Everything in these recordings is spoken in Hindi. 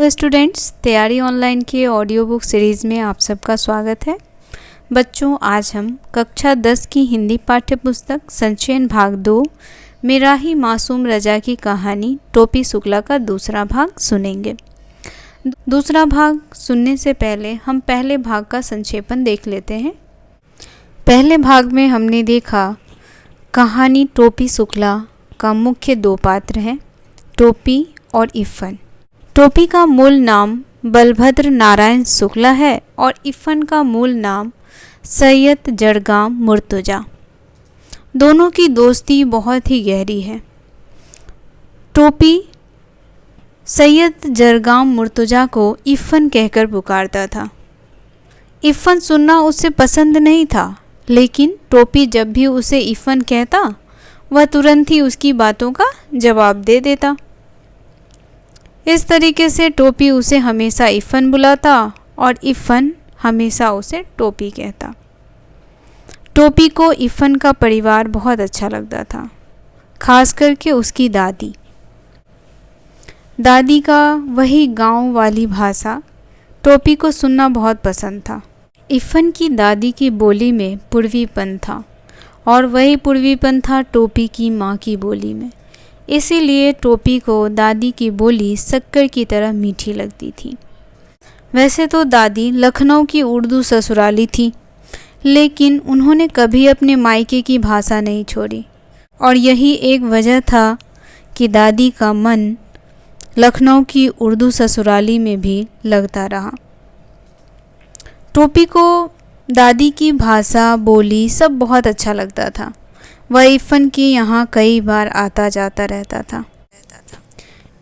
तो स्टूडेंट्स, तैयारी ऑनलाइन के ऑडियो बुक सीरीज़ में आप सबका स्वागत है। बच्चों, आज हम कक्षा 10 की हिंदी पाठ्य पुस्तक संचयन भाग 2 मेरा ही मासूम रजा की कहानी टोपी शुक्ला का दूसरा भाग सुनेंगे। दूसरा भाग सुनने से पहले हम पहले भाग का संक्षेपण देख लेते हैं। पहले भाग में हमने देखा कहानी टोपी शुक्ला का मुख्य दो पात्र हैं, टोपी और इफ़न। टोपी का मूल नाम बलभद्र नारायण शुक्ला है और इफ़न का मूल नाम सैयद जड़गाम मुर्तज़ा। दोनों की दोस्ती बहुत ही गहरी है। टोपी सैयद जड़गाम मुर्तज़ा को इफ़न कहकर पुकारता था। इफ़न सुनना उसे पसंद नहीं था, लेकिन टोपी जब भी उसे इफ़न कहता वह तुरंत ही उसकी बातों का जवाब दे देता। इस तरीके से टोपी उसे हमेशा इफ़न बुलाता और इफ़न हमेशा उसे टोपी कहता। टोपी को इफ़न का परिवार बहुत अच्छा लगता था, खास करके उसकी दादी। दादी का वही गांव वाली भाषा टोपी को सुनना बहुत पसंद था। इफ़न की दादी की बोली में पूर्वीपन था और वही पूर्वीपन था टोपी की माँ की बोली में। इसीलिए टोपी को दादी की बोली शक्कर की तरह मीठी लगती थी। वैसे तो दादी लखनऊ की उर्दू ससुराली थी, लेकिन उन्होंने कभी अपने मायके की भाषा नहीं छोड़ी और यही एक वजह था कि दादी का मन लखनऊ की उर्दू ससुराली में भी लगता रहा। टोपी को दादी की भाषा बोली सब बहुत अच्छा लगता था। वह इफ़न के यहाँ कई बार आता जाता रहता था।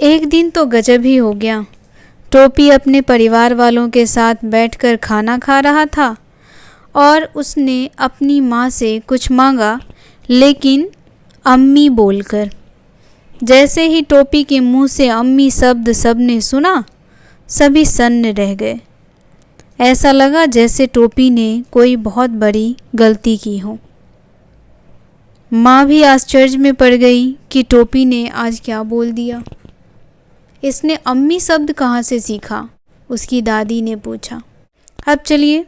एक दिन तो गजब ही हो गया। टोपी अपने परिवार वालों के साथ बैठकर खाना खा रहा था और उसने अपनी माँ से कुछ मांगा, लेकिन अम्मी बोलकर। जैसे ही टोपी के मुंह से अम्मी शब्द सबने सुना, सभी सन्न रह गए। ऐसा लगा जैसे टोपी ने कोई बहुत बड़ी गलती की हो। माँ भी आश्चर्य में पड़ गई कि टोपी ने आज क्या बोल दिया। इसने अम्मी शब्द कहाँ से सीखा? उसकी दादी ने पूछा। अब चलिए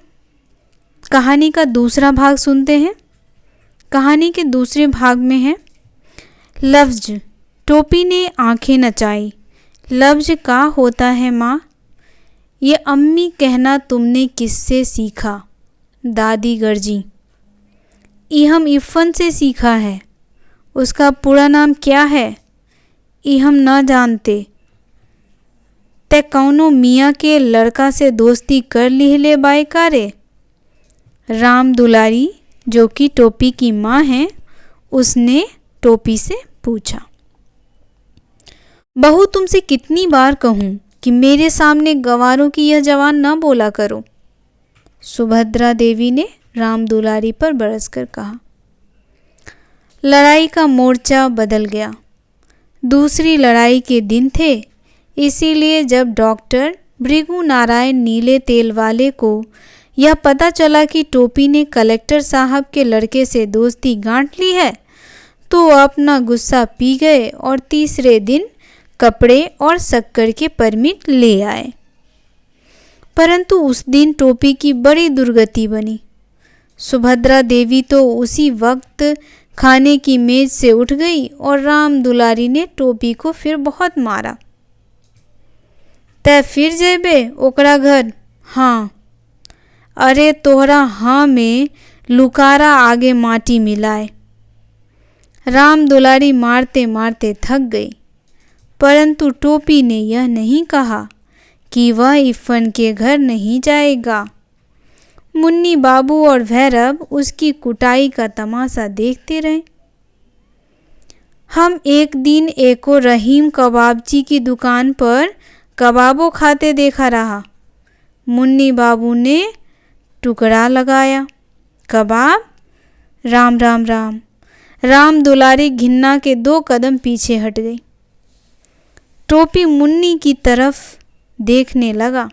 कहानी का दूसरा भाग सुनते हैं। कहानी के दूसरे भाग में है लफ्ज़। टोपी ने आंखें नचाई। लफ्ज़ का होता है माँ? ये अम्मी कहना तुमने किससे सीखा? दादी गरजी। ये हम इफ़न से सीखा है। उसका पूरा नाम क्या है? ये हम ना जानते। ते कौनो मियाँ के लड़का से दोस्ती कर लिहले बायकारे? राम दुलारी, जो कि टोपी की माँ हैं, उसने टोपी से पूछा। बहू, तुमसे कितनी बार कहूँ कि मेरे सामने गंवारों की यह जवान न बोला करो? सुभद्रा देवी ने राम दुलारी पर बरसकर कहा। लड़ाई का मोर्चा बदल गया। दूसरी लड़ाई के दिन थे, इसीलिए जब डॉक्टर भृगु नारायण नीले तेल वाले को यह पता चला कि टोपी ने कलेक्टर साहब के लड़के से दोस्ती गांठ ली है, तो अपना गुस्सा पी गए और तीसरे दिन कपड़े और शक्कर के परमिट ले आए। परंतु उस दिन टोपी की बड़ी दुर्गति बनी। सुभद्रा देवी तो उसी वक्त खाने की मेज से उठ गई और राम दुलारी ने टोपी को फिर बहुत मारा। तै फिर जेबे ओकरा घर? हाँ। अरे तोहरा हाँ में लुकारा आगे माटी मिलाए। राम दुलारी मारते मारते थक गई, परंतु टोपी ने यह नहीं कहा कि वह इफ़न के घर नहीं जाएगा। मुन्नी बाबू और भैरव उसकी कुटाई का तमाशा देखते रहे। हम एक दिन एको रहीम कबाबची की दुकान पर कबाबों खाते देखा रहा। मुन्नी बाबू ने टुकड़ा लगाया। कबाब? राम राम राम। राम दुलारी घिन्ना के 2 कदम पीछे हट गई। टोपी मुन्नी की तरफ देखने लगा,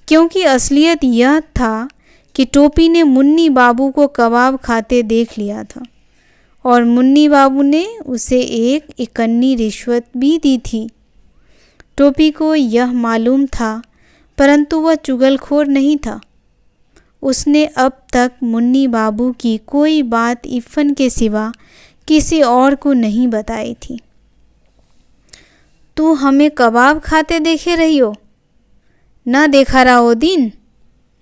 क्योंकि असलियत यह था कि टोपी ने मुन्नी बाबू को कबाब खाते देख लिया था और मुन्नी बाबू ने उसे एक इकन्नी रिश्वत भी दी थी। टोपी को यह मालूम था, परंतु वह चुगलखोर नहीं था। उसने अब तक मुन्नी बाबू की कोई बात इफ़न के सिवा किसी और को नहीं बताई थी। तू हमें कबाब खाते देखे रही हो? न देखा रहा हो दिन,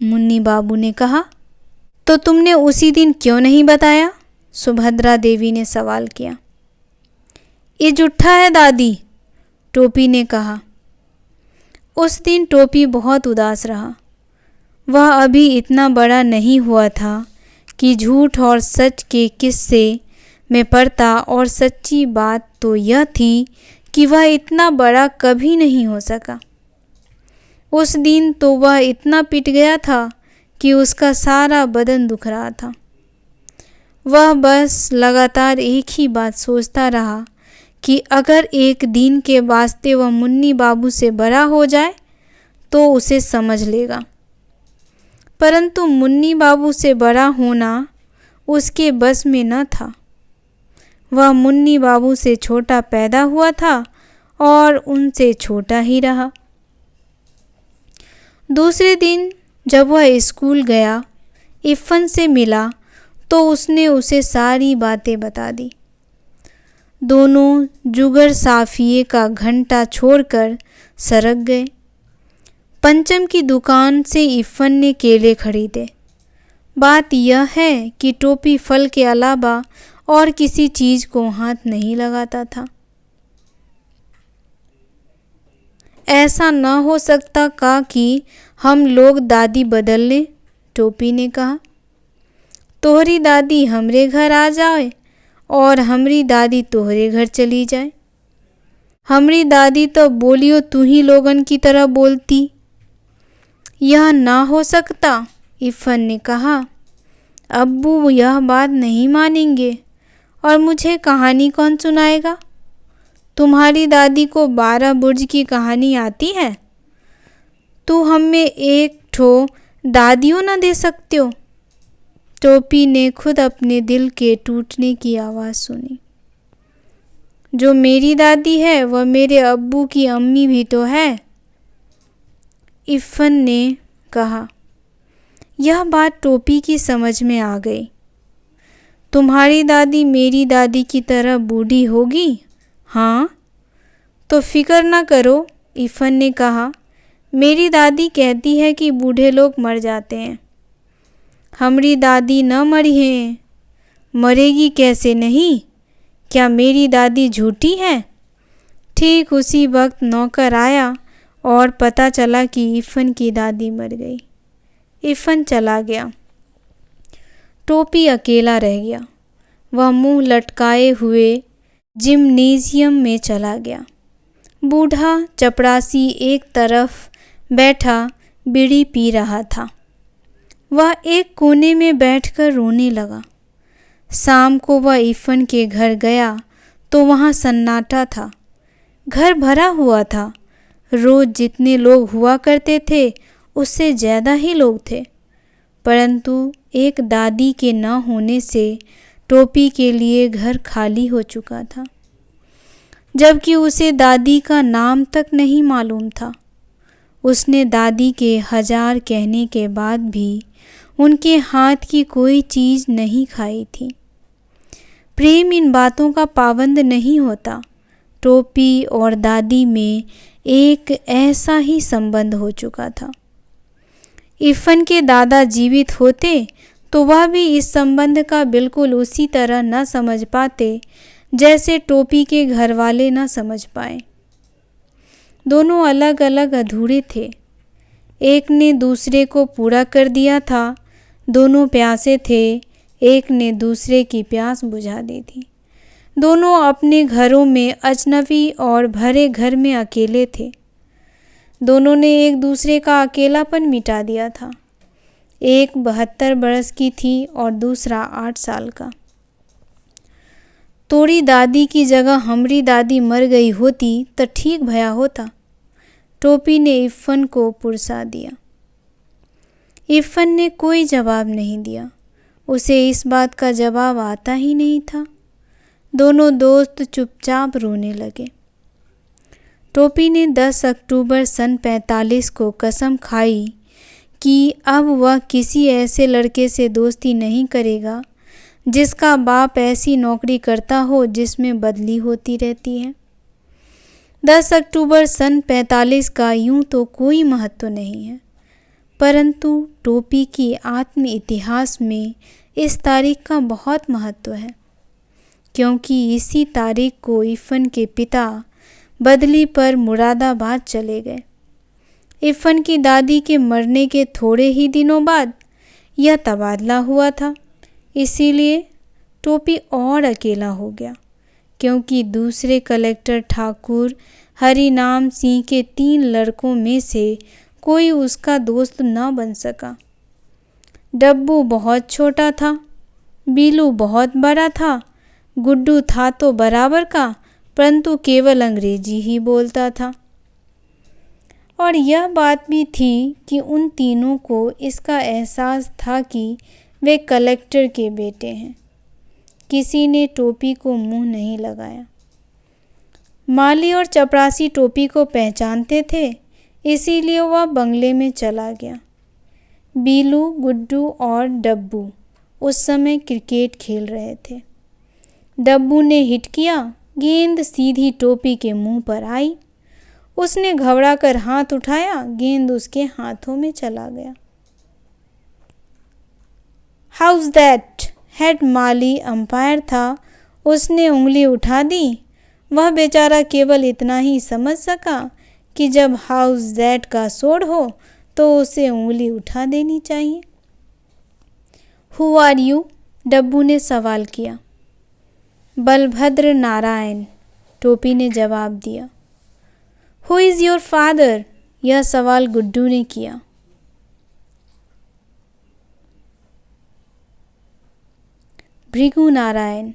मुन्नी बाबू ने कहा। तो तुमने उसी दिन क्यों नहीं बताया? सुभद्रा देवी ने सवाल किया। ये झूठा है दादी, टोपी ने कहा। उस दिन टोपी बहुत उदास रहा। वह अभी इतना बड़ा नहीं हुआ था कि झूठ और सच के किस्से में पड़ता, और सच्ची बात तो यह थी कि वह इतना बड़ा कभी नहीं हो सका। उस दिन तो वह इतना पिट गया था कि उसका सारा बदन दुख रहा था। वह बस लगातार एक ही बात सोचता रहा कि अगर एक दिन के वास्ते वह मुन्नी बाबू से बड़ा हो जाए तो उसे समझ लेगा। परंतु मुन्नी बाबू से बड़ा होना उसके बस में न था। वह मुन्नी बाबू से छोटा पैदा हुआ था और उनसे छोटा ही रहा। दूसरे दिन जब वह स्कूल गया, इफ़न से मिला तो उसने उसे सारी बातें बता दी। दोनों जुगर साफिए का घंटा छोड़कर सरक गए। पंचम की दुकान से इफ़न ने केले खरीदे। बात यह है कि टोपी फल के अलावा और किसी चीज़ को हाथ नहीं लगाता था। ऐसा न हो सकता का कि हम लोग दादी बदल लें, टोपी ने कहा। तोहरी दादी हमरे घर आ जाए और हमरी दादी तोहरे घर चली जाए। हमरी दादी तो बोलियो तू ही लोगन की तरह बोलती। यह ना हो सकता, इफ़न ने कहा। अब्बू यह बात नहीं मानेंगे और मुझे कहानी कौन सुनाएगा? तुम्हारी दादी को 12 बुर्ज की कहानी आती है? तू हमें एक ठो दादियों न दे सकते हो? टोपी ने खुद अपने दिल के टूटने की आवाज़ सुनी। जो मेरी दादी है वह मेरे अब्बू की अम्मी भी तो है, इफ़न ने कहा। यह बात टोपी की समझ में आ गई। तुम्हारी दादी मेरी दादी की तरह बूढ़ी होगी? हाँ, तो फिक्र न करो, इफ़न ने कहा। मेरी दादी कहती है कि बूढ़े लोग मर जाते हैं। हमारी दादी न मरी है। मरेगी कैसे नहीं? क्या मेरी दादी झूठी है? ठीक उसी वक्त नौकर आया और पता चला कि इफ़न की दादी मर गई। इफ़न चला गया। टोपी अकेला रह गया। वह मुंह लटकाए हुए जिम्नेजियम में चला गया। बूढ़ा चपरासी एक तरफ बैठा बीड़ी पी रहा था। वह एक कोने में बैठकर रोने लगा। शाम को वह इफ़न के घर गया तो वहाँ सन्नाटा था। घर भरा हुआ था। रोज़ जितने लोग हुआ करते थे उससे ज़्यादा ही लोग थे। परंतु एक दादी के न होने से टोपी के लिए घर खाली हो चुका था, जबकि उसे दादी का नाम तक नहीं मालूम था। उसने दादी के 1000 कहने के बाद भी उनके हाथ की कोई चीज़ नहीं खाई थी। प्रेम इन बातों का पाबंद नहीं होता। टोपी और दादी में एक ऐसा ही संबंध हो चुका था। इफ़न के दादा जीवित होते तो वह भी इस संबंध का बिल्कुल उसी तरह न समझ पाते जैसे टोपी के घर वाले न समझ पाए। दोनों अलग अलग अधूरे थे। एक ने दूसरे को पूरा कर दिया था। दोनों प्यासे थे। एक ने दूसरे की प्यास बुझा दी थी। दोनों अपने घरों में अजनबी और भरे घर में अकेले थे। दोनों ने एक दूसरे का अकेलापन मिटा दिया था। एक 72 बरस की थी और दूसरा 8 साल का। तोरी दादी की जगह हमारी दादी मर गई होती तो ठीक भया होता, टोपी ने इफ़न को पुरसा दिया। इफ़न ने कोई जवाब नहीं दिया। उसे इस बात का जवाब आता ही नहीं था। दोनों दोस्त चुपचाप रोने लगे। टोपी ने 10 अक्टूबर सन 45 को कसम खाई कि अब वह किसी ऐसे लड़के से दोस्ती नहीं करेगा जिसका बाप ऐसी नौकरी करता हो जिसमें बदली होती रहती है। 10 अक्टूबर सन 45 का यूं तो कोई महत्व नहीं है, परंतु टोपी की आत्म इतिहास में इस तारीख का बहुत महत्व है, क्योंकि इसी तारीख को इफ़न के पिता बदली पर मुरादाबाद चले गए। इफ़न की दादी के मरने के थोड़े ही दिनों बाद यह तबादला हुआ था, इसीलिए टोपी और अकेला हो गया, क्योंकि दूसरे कलेक्टर ठाकुर हरिनाम सिंह के 3 लड़कों में से कोई उसका दोस्त न बन सका। डब्बू बहुत छोटा था, बीलू बहुत बड़ा था, गुड्डू था तो बराबर का, परंतु केवल अंग्रेजी ही बोलता था। और यह बात भी थी कि उन तीनों को इसका एहसास था कि वे कलेक्टर के बेटे हैं। किसी ने टोपी को मुंह नहीं लगाया। माली और चपरासी टोपी को पहचानते थे, इसीलिए वह बंगले में चला गया। बीलू, गुड्डू और डब्बू उस समय क्रिकेट खेल रहे थे। डब्बू ने हिट किया, गेंद सीधी टोपी के मुंह पर आई। उसने घबराकर हाथ उठाया, गेंद उसके हाथों में चला गया। House that? Head Mali umpire था, उसने उंगली उठा दी। वह बेचारा केवल इतना ही समझ सका कि जब हाउस दैट का शोर हो तो उसे उंगली उठा देनी चाहिए। Who are you? डब्बू ने सवाल किया। बलभद्र नारायण, टोपी ने जवाब दिया। Who is your father? यह सवाल गुड्डू ने किया। भृगु नारायण।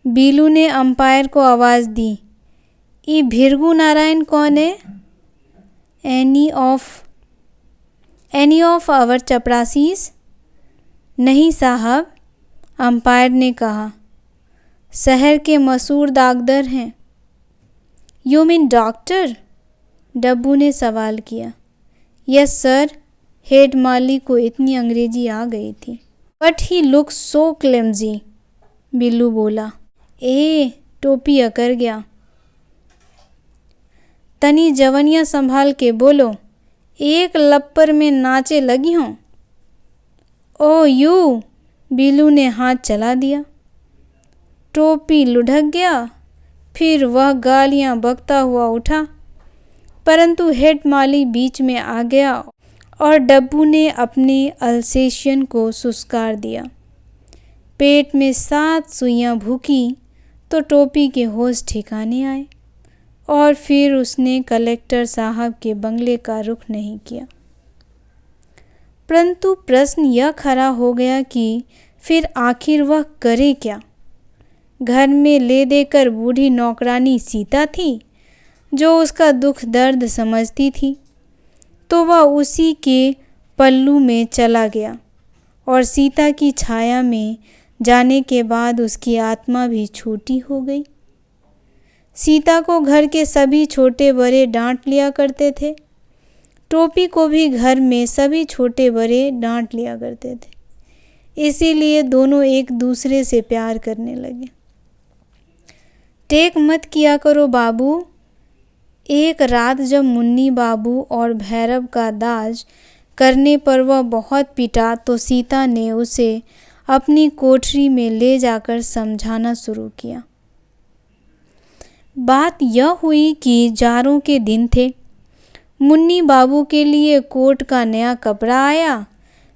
बीलू ने अंपायर को आवाज़ दी। ये भृगु नारायण कौन है? एनी ऑफ आवर चपरासीज? नहीं साहब, अंपायर ने कहा, शहर के मशहूर डाकदर हैं। You mean doctor? डब्बू ने सवाल किया। यस सर, हेड माली को इतनी अंग्रेजी आ गई थी। But he looks so clumsy, Billu बोला। टोपी अकर गया। तनी जवनिया संभाल के बोलो, एक लप्पर में नाचे लगी हों। ओ यू, बिल्लू ने हाथ चला दिया। टोपी लुढ़क गया, फिर वह गालियां बकता हुआ उठा, परंतु हेड माली बीच में आ गया और डब्बू ने अपने अल्सेशियन को सुस्कार दिया। पेट में 7 सुइयां भूकी तो टोपी के होश ठिकाने आए और फिर उसने कलेक्टर साहब के बंगले का रुख नहीं किया। परंतु प्रश्न यह खड़ा हो गया कि फिर आखिर वह करे क्या? घर में ले देकर बूढ़ी नौकरानी सीता थी, जो उसका दुख दर्द समझती थी, तो वह उसी के पल्लू में चला गया और सीता की छाया में जाने के बाद उसकी आत्मा भी छोटी हो गई। सीता को घर के सभी छोटे बड़े डांट लिया करते थे, टोपी को भी घर में सभी छोटे बड़े डांट लिया करते थे, इसीलिए दोनों एक दूसरे से प्यार करने लगे। टेक मत किया करो बाबू। एक रात जब मुन्नी बाबू और भैरव का दाज करने पर वह बहुत पिटा तो सीता ने उसे अपनी कोठरी में ले जाकर समझाना शुरू किया। बात यह हुई कि जाड़ों के दिन थे। मुन्नी बाबू के लिए कोट का नया कपड़ा आया,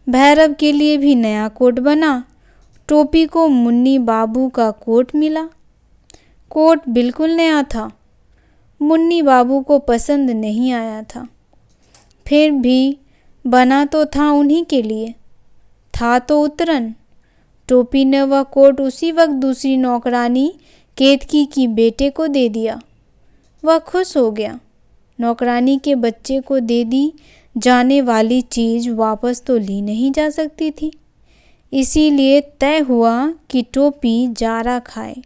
भैरव के लिए भी नया कोट बना। टोपी को मुन्नी बाबू का कोट मिला। कोट बिल्कुल नया था। मुन्नी बाबू को पसंद नहीं आया था, फिर भी बना तो था उन्हीं के लिए, था तो उतरन। टोपी ने वह कोट उसी वक्त दूसरी नौकरानी केतकी की बेटे को दे दिया। वह खुश हो गया। नौकरानी के बच्चे को दे दी जाने वाली चीज़ वापस तो ली नहीं जा सकती थी, इसीलिए तय हुआ कि टोपी जारा खाए।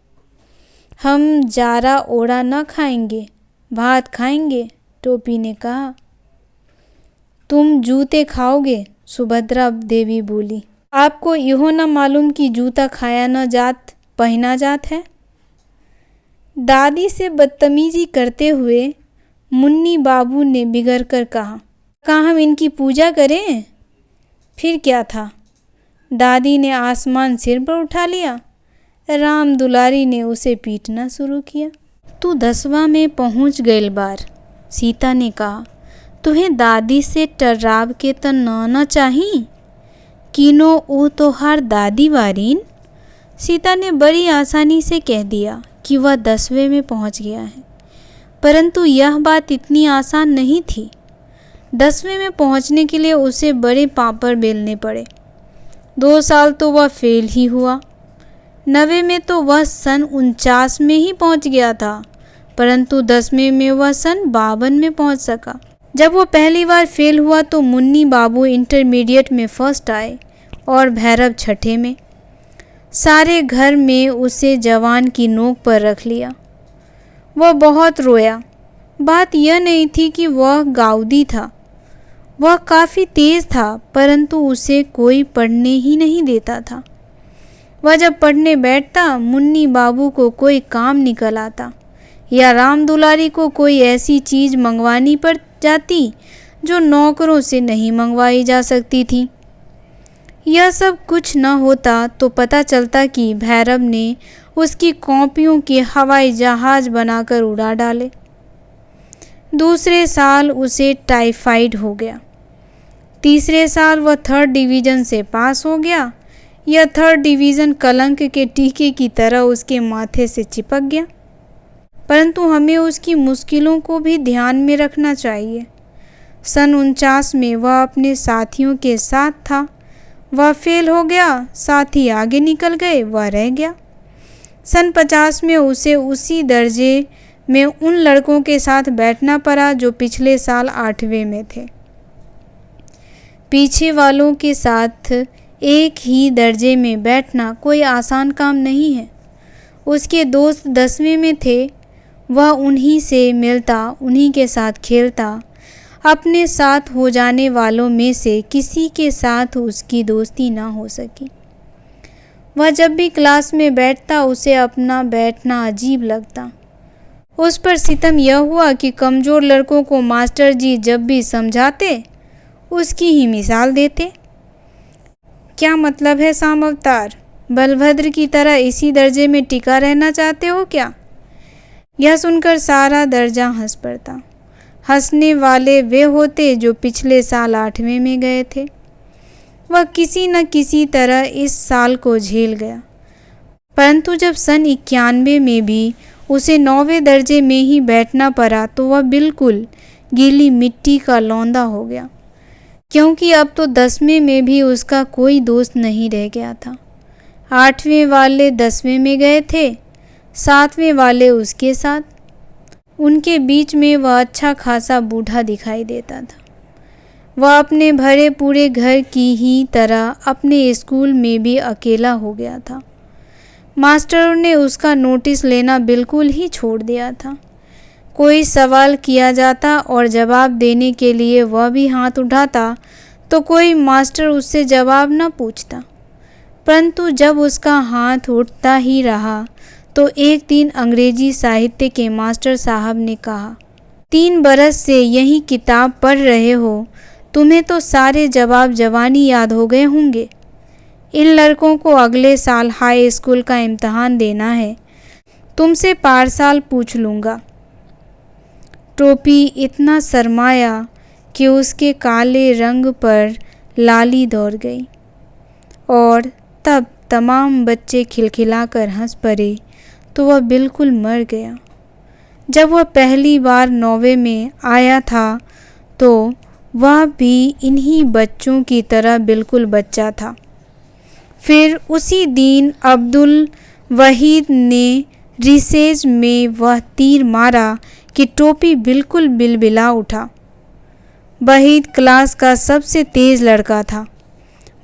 हम जारा ओड़ा न खाएंगे, भात खाएंगे, टोपी ने कहा। तुम जूते खाओगे, सुभद्रा देवी बोली। आपको यहो न मालूम कि जूता खाया न जात पहना जात है। दादी से बदतमीजी करते हुए मुन्नी बाबू ने बिगड़ कर कहा, कहाँ हम इनकी पूजा करें? फिर क्या था, दादी ने आसमान सिर पर उठा लिया। राम दुलारी ने उसे पीटना शुरू किया। तू 10वां में पहुँच गइल बार, सीता ने कहा। तुम्हें दादी से टर्राब के त न चाही, किनो ऊ तोहार दादी वारीन। सीता ने बड़ी आसानी से कह दिया कि वह 10वें में पहुंच गया है, परंतु यह बात इतनी आसान नहीं थी। 10वें में पहुंचने के लिए उसे बड़े पापड़ बेलने पड़े। 2 साल तो वह फेल ही हुआ। 9वें में तो वह सन 49 में ही पहुंच गया था, परंतु 10वें में वह सन 52 में पहुंच सका। जब वो पहली बार फेल हुआ तो मुन्नी बाबू इंटरमीडिएट में फर्स्ट आए और भैरव छठे में। सारे घर में उसे जवान की नोक पर रख लिया। वह बहुत रोया। बात यह नहीं थी कि वह गाउदी था, वह काफ़ी तेज़ था, परंतु उसे कोई पढ़ने ही नहीं देता था। वह जब पढ़ने बैठता, मुन्नी बाबू को कोई काम निकल आता या राम दुलारी को कोई ऐसी चीज़ मंगवानी पड़ जाती जो नौकरों से नहीं मंगवाई जा सकती थी। यह सब कुछ न होता तो पता चलता कि भैरव ने उसकी कॉपियों के हवाई जहाज़ बनाकर उड़ा डाले। दूसरे साल उसे टाइफाइड हो गया। तीसरे साल वह 3rd डिवीज़न से पास हो गया। यह 3rd डिवीज़न कलंक के टीके की तरह उसके माथे से चिपक गया। परंतु हमें उसकी मुश्किलों को भी ध्यान में रखना चाहिए। सन 49 में वह अपने साथियों के साथ था। वह फेल हो गया, साथी आगे निकल गए, वह रह गया। सन 50 में उसे उसी दर्जे में उन लड़कों के साथ बैठना पड़ा जो पिछले साल 8वें में थे। पीछे वालों के साथ एक ही दर्जे में बैठना कोई आसान काम नहीं है। उसके दोस्त 10वें में थे, वह उन्हीं से मिलता, उन्हीं के साथ खेलता। अपने साथ हो जाने वालों में से किसी के साथ उसकी दोस्ती ना हो सकी। वह जब भी क्लास में बैठता उसे अपना बैठना अजीब लगता। उस पर सितम यह हुआ कि कमज़ोर लड़कों को मास्टर जी जब भी समझाते उसकी ही मिसाल देते। क्या मतलब है शाम अवतार, बलभद्र की तरह इसी दर्जे में टिका रहना चाहते हो क्या? यह सुनकर सारा दर्जा हंस पड़ता। हंसने वाले वे होते जो पिछले साल 8वें में गए थे। वह किसी न किसी तरह इस साल को झेल गया, परंतु जब सन 91 में भी उसे 9वें दर्जे में ही बैठना पड़ा तो वह बिल्कुल गीली मिट्टी का लौंदा हो गया, क्योंकि अब तो 10वें में भी उसका कोई दोस्त नहीं रह गया था। 8वें वाले 10वें में गए थे, 7वें वाले उसके साथ। उनके बीच में वह अच्छा खासा बूढ़ा दिखाई देता था। वह अपने भरे पूरे घर की ही तरह अपने स्कूल में भी अकेला हो गया था। मास्टरों ने उसका नोटिस लेना बिल्कुल ही छोड़ दिया था। कोई सवाल किया जाता और जवाब देने के लिए वह भी हाथ उठाता तो कोई मास्टर उससे जवाब न पूछता। परंतु जब उसका हाथ उठता ही रहा तो एक दिन अंग्रेजी साहित्य के मास्टर साहब ने कहा, 3 बरस से यही किताब पढ़ रहे हो, तुम्हें तो सारे जवाब जवानी याद हो गए होंगे। इन लड़कों को अगले साल हाई स्कूल का इम्तहान देना है, तुमसे पार पूछ लूँगा। टोपी इतना शर्माया कि उसके काले रंग पर लाली दौड़ गई और तब तमाम बच्चे खिलखिलाकर हंस पड़े तो वह बिल्कुल मर गया। जब वह पहली बार 9वें में आया था तो वह भी इन्हीं बच्चों की तरह बिल्कुल बच्चा था। फिर उसी दिन अब्दुल वहीद ने रिसेस में वह तीर मारा कि टोपी बिल्कुल बिलबिला उठा। वहीद क्लास का सबसे तेज़ लड़का था,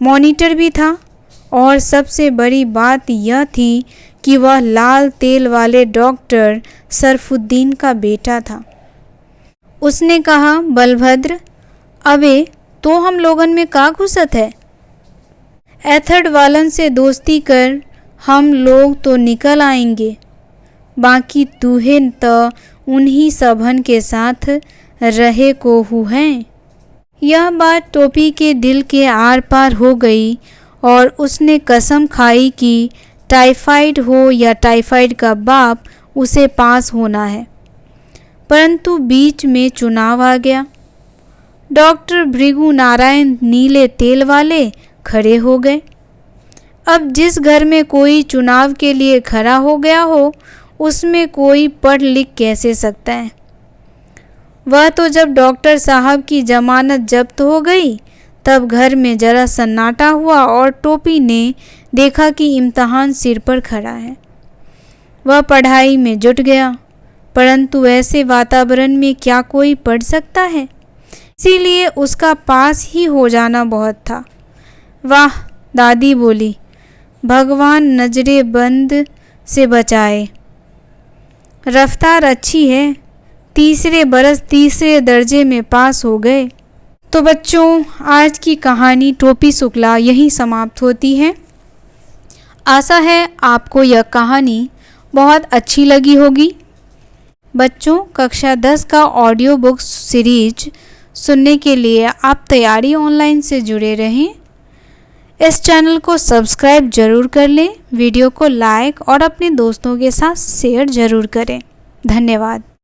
मॉनिटर भी था और सबसे बड़ी बात यह थी कि वह लाल तेल वाले डॉक्टर सरफुद्दीन का बेटा था। उसने कहा, बलभद्र, अबे तो हम लोगन में का घुसत है? एथर्ड वालन से दोस्ती कर हम लोग तो निकल आएंगे, बाकी तूहे तो उन्हीं सबन के साथ रहे को हु हैं। यह बात टोपी के दिल के आर पार हो गई और उसने कसम खाई कि टाइफाइड हो या टाइफाइड का बाप उसे पास होना है। परंतु बीच में चुनाव आ गया। डॉक्टर भृगु नारायण नीले तेल वाले खड़े हो गए। अब जिस घर में कोई चुनाव के लिए खड़ा हो गया हो, उसमें कोई पढ़ लिख कैसे सकता है? वह तो जब डॉक्टर साहब की जमानत जब्त हो गई तब घर में जरा सन्नाटा हुआ और टोपी ने देखा कि इम्तहान सिर पर खड़ा है। वह पढ़ाई में जुट गया, परंतु ऐसे वातावरण में क्या कोई पढ़ सकता है? इसीलिए उसका पास ही हो जाना बहुत था। वाह, दादी बोली, भगवान नजरे बंद से बचाए। रफ्तार अच्छी है। तीसरे बरस तीसरे दर्जे में पास हो गए। तो बच्चों, आज की कहानी टोपी शुक्ला यहीं समाप्त होती है। आशा है आपको यह कहानी बहुत अच्छी लगी होगी। बच्चों, कक्षा 10 का ऑडियो बुक सीरीज सुनने के लिए आप तैयारी ऑनलाइन से जुड़े रहें। इस चैनल को सब्सक्राइब जरूर कर लें, वीडियो को लाइक और अपने दोस्तों के साथ शेयर जरूर करें। धन्यवाद।